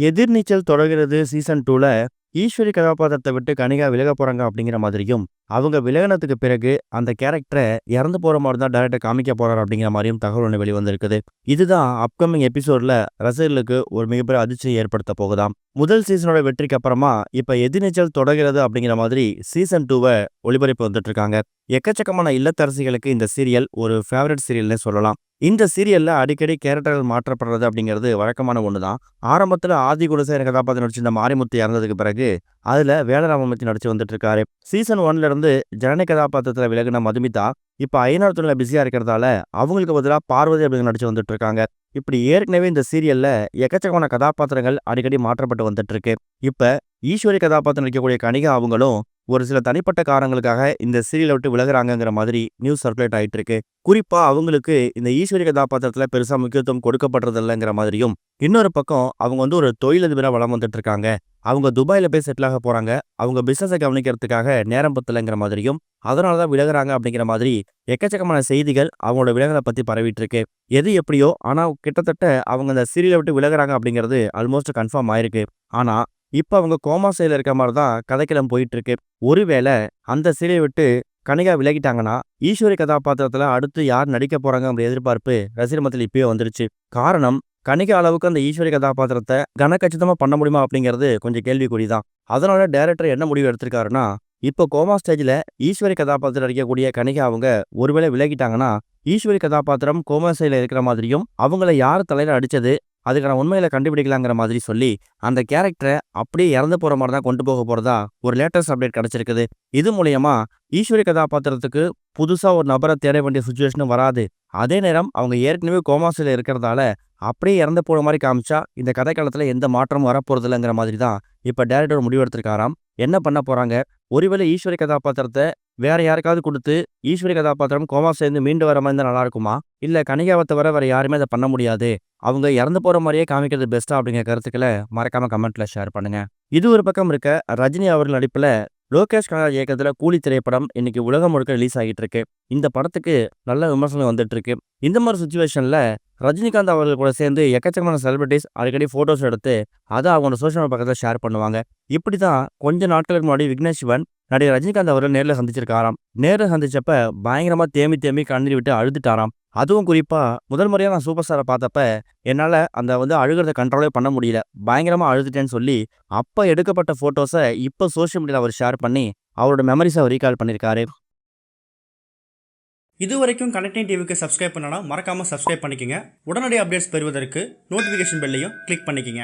எதிர்நீச்சல் தொடர்கிறது சீசன் 2ல ஈஸ்வரி கதாபாத்திரத்தை விட்டு கனிகா விலக போறாங்க அப்படிங்கிற மாதிரியும், அவங்க விலகினதுக்கு பிறகு அந்த கேரக்டரை இறந்து போற மாதிரி தான் டைரக்டர் காமிக்க போறாரு அப்படிங்கிற மாதிரியும் தகவல் ஒன்று வெளிவந்திருக்குது. இதுதான் அப்கமிங் எபிசோட்ல ரசிகர்களுக்கு ஒரு மிகப்பெரிய அதிர்ச்சியை ஏற்படுத்த போகுதாம். முதல் சீசனோட வெற்றிக்கு அப்புறமா இப்ப எதிர்நீச்சல் தொடர்கிறது அப்படிங்கிற மாதிரி சீசன் 2வை ஒளிபரப்பு வந்துட்டு இருக்காங்க. எக்கச்சக்கமான இல்லத்தரசிகளுக்கு இந்த சீரியல் ஒரு ஃபேவரட் சீரியல்னே சொல்லலாம். இந்த சீரியல்ல அடிக்கடி கேரக்டர்கள் மாற்றப்படுறது அப்படிங்கிறது வழக்கமான ஒண்ணுதான். ஆரம்பத்துல ஆதி குணசேகரன் கதாபாத்திரம் நடிச்சிருந்த மாரிமுத்து இறந்ததுக்கு பிறகு அதுல வேலராமமூர்த்தி நடிச்சு வந்துட்டு இருக்காரு. சீசன் 1ல இருந்து ஜனனி கதாபாத்திரத்துல விலகின மதுமிதா இப்ப ஐநாறு துணையில பிஸியா இருக்கிறதால அவங்களுக்கு பதிலாக பார்வதி அப்படிங்கிற நடிச்சு வந்துட்டு இருக்காங்க. இப்படி ஏற்கனவே இந்த சீரியல்ல எக்கச்சக்கமான கதாபாத்திரங்கள் அடிக்கடி மாற்றப்பட்டு வந்துட்டு இருக்கு. இப்ப ஈஸ்வரி கதாபாத்திரம் நடிக்கக்கூடிய கனிகா அவங்களும் ஒரு சில தனிப்பட்ட காரணங்களுக்காக இந்த சீரியலை விட்டு விலகுறாங்கங்கிற மாதிரி நியூஸ் சர்க்குலேட் ஆயிட்டு இருக்கு. குறிப்பா அவங்களுக்கு இந்த ஈஸ்வரி கதாபாத்திரத்துல பெருசா முக்கியத்துவம் கொடுக்கப்படுறது இல்லைங்கிற மாதிரியும், இன்னொரு பக்கம் அவங்க ஒரு தொழிலதிபரா வளம் வந்துட்டு இருக்காங்க. அவங்க துபாயில போய் செட்டில் ஆக போறாங்க. அவங்க பிசினஸை கவனிக்கிறதுக்காக நேரம் பத்தலைங்கிற மாதிரியும், அதனாலதான் விலகுறாங்க அப்படிங்கிற மாதிரி எக்கச்சக்கமான செய்திகள் அவங்களோட விலகலை பத்தி பரவிட்டு இருக்கு. எது எப்படியோ ஆனா கிட்டத்தட்ட அவங்க இந்த சீரியலை விட்டு விலகுறாங்க அப்படிங்கிறது ஆல்மோஸ்ட் கன்ஃபார்ம் ஆயிருக்கு. ஆனா இப்ப அவங்க கோமா ஸ்டைல இருக்க மாதிரி தான் கதைக்களம் போயிட்டு இருக்கு. ஒருவேளை அந்த சீரியலை விட்டு கனிகா விலகிட்டாங்கன்னா ஈஸ்வரி கதாபாத்திரத்துல அடுத்து யார் நடிக்க போறாங்க அப்படிங்கிற எதிர்பார்ப்பு ரசிகர் மத்தியில் இப்பயே வந்துருச்சு. காரணம், கனிகா அளவுக்கு அந்த ஈஸ்வரி கதாபாத்திரத்தை கனக்கச்சிதமா பண்ண முடியுமா அப்படிங்கிறது கொஞ்சம் கேள்விக்குறிதான். அதனால டைரக்டர் என்ன முடிவு எடுத்திருக்காருன்னா, இப்போ கோமா ஸ்டேஜ்ல ஈஸ்வரி கதாபாத்திரம் நடிக்கக்கூடிய கனிகா அவங்க ஒருவேளை விலகிட்டாங்கன்னா ஈஸ்வரி கதாபாத்திரம் கோமா ஸ்டைல இருக்கிற மாதிரியும், அவங்கள யார் தலையில அடிச்சது அதுக்கான உண்மையில கண்டுபிடிக்கலாங்கிற மாதிரி சொல்லி அந்த கேரக்டரை அப்படியே இறந்து போற மாதிரி தான் கொண்டு போக போறதா ஒரு லேட்டஸ்ட் அப்டேட் கிடைச்சிருக்குது. இது மூலியமா ஈஸ்வரி கதாபாத்திரத்துக்கு புதுசா ஒரு நபரை தேட வேண்டிய சுச்சுவேஷனும் வராது. அதே நேரம் அவங்க ஏற்கனவே கோமாசில இருக்கிறதால அப்படியே இறந்து போற மாதிரி காமிச்சா இந்த கதைக்களத்துல எந்த மாற்றமும் வரப்போறது இல்லைங்கிற மாதிரி தான் இப்ப டேரக்டர் முடிவெடுத்திருக்காராம். என்ன பண்ண போறாங்க? ஒருவேளை ஈஸ்வரி கதாபாத்திரத்தை வேற யாருக்காவது கொடுத்து ஈஸ்வரி கதாபாத்திரம் கோமா சேர்ந்து மீண்டு வர மாதிரி இருந்தா நல்லா இருக்குமா? இல்ல கனிகாவை தவிர வேற யாருமே அதை பண்ண முடியாது, அவங்க இறந்து போற மாதிரியே காமிக்கிறது பெஸ்டா அப்படிங்கிற கருத்துக்களை மறக்காம கமெண்ட்ல ஷேர் பண்ணுங்க. இது ஒரு பக்கம் இருக்க, ரஜினி அவர்கள் நடிப்புல லோகேஷ் கனகராஜ் இயக்கத்துல கூலி திரைப்படம் இன்னைக்கு உலகம் முழுக்க ரிலீஸ் ஆகிட்டு இருக்கு. இந்த படத்துக்கு நல்ல விமர்சனம் வந்துட்டு இருக்கு. இந்த மாதிரி சுச்சுவேஷன்ல ரஜினிகாந்த் அவர்கள் கூட சேர்ந்து எக்கச்சக்கமான செலிபிரிட்டிஸ் அடிக்கடி போட்டோஸ் எடுத்து அதை அவங்க சோஷியல் மீடியா பக்கத்தில் ஷேர் பண்ணுவாங்க. இப்படிதான் கொஞ்ச நாட்களுக்கு முன்னாடி விக்னேஷ் சிவன் நடிகர் ரஜினிகாந்த் அவர்கள் நேரில் சந்திச்சிருக்காராம். நேரில் சந்திச்சப்ப பயங்கரமா தேம்பி தேம்பி கண்ணீர் விட்டு அழுதுட்டாராம். அதுவும் குறிப்பா முதல் முறையா நான் சூப்பர் ஸ்டாரை பார்த்தப்ப என்னால அந்த அழுகிறத கண்ட்ரோலே பண்ண முடியல, பயங்கரமா அழுதுட்டேன்னு சொல்லி அப்ப எடுக்கப்பட்ட போட்டோஸை இப்ப சோஷியல் மீடியாவில் அவர் ஷேர் பண்ணி அவரோட மெமரிஸை அவர் ரீகால் பண்ணியிருக்காரு. இது வரைக்கும் கனெக்டிங் டிவிக்கு சப்ஸ்கிரைப் பண்ணனா மறக்காம சப்ஸ்கிரைப் பண்ணிக்கங்க. உடனடி அப்டேட்ஸ் பெறுவதற்கு நோட்டிஃபிகேஷன் பெல்லையும் கிளிக் பண்ணிக்கங்க.